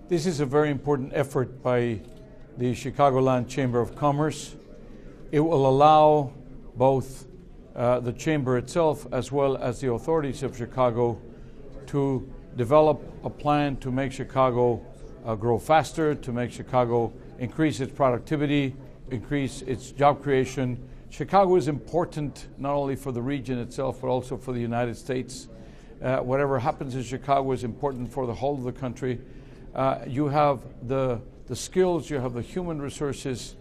This is a very important effort by the Chicagoland Chamber of Commerce. It will allow both the Chamber itself as well as the authorities of Chicago to develop a plan to make Chicago grow faster, to make Chicago increase its productivity, increase its job creation. Chicago is important not only for the region itself, but also for the United States. Whatever happens in Chicago is important for the whole of the country. You have the skills, you have the human resources,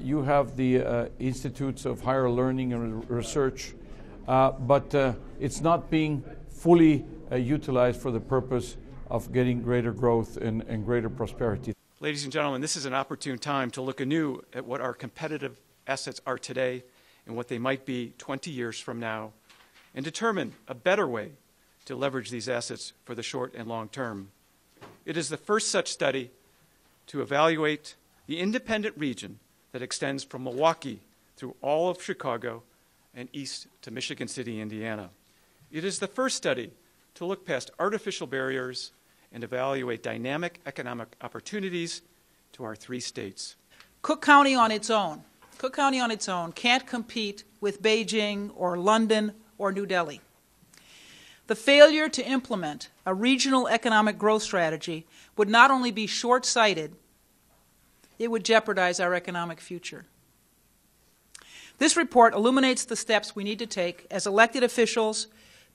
you have the institutes of higher learning and research, but it's not being fully utilized for the purpose of getting greater growth and greater prosperity. Ladies and gentlemen, this is an opportune time to look anew at what our competitive assets are today and what they might be 20 years from now, and determine a better way to leverage these assets for the short and long term. It is the first such study to evaluate the independent region that extends from Milwaukee through all of Chicago and east to Michigan City, Indiana. It is the first study to look past artificial barriers and evaluate dynamic economic opportunities to our 3 states. Cook County on its own can't compete with Beijing or London or New Delhi. The failure to implement a regional economic growth strategy would not only be short-sighted, it would jeopardize our economic future. This report illuminates the steps we need to take as elected officials,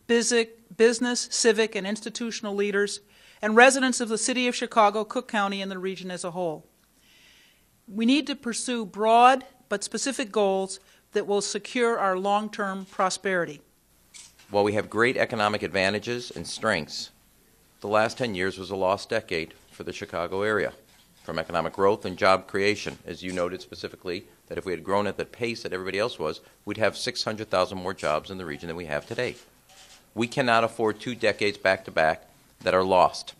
business, civic, and institutional leaders, and residents of the city of Chicago, Cook County, and the region as a whole. We need to pursue broad but specific goals that will secure our long-term prosperity. While we have great economic advantages and strengths, the last 10 years was a lost decade for the Chicago area from economic growth and job creation. As you noted specifically, that if we had grown at the pace that everybody else was, we'd have 600,000 more jobs in the region than we have today. We cannot afford 2 decades back-to-back that are lost,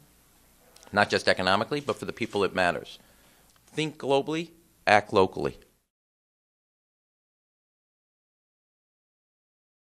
not just economically, but for the people it matters. Think globally, act locally.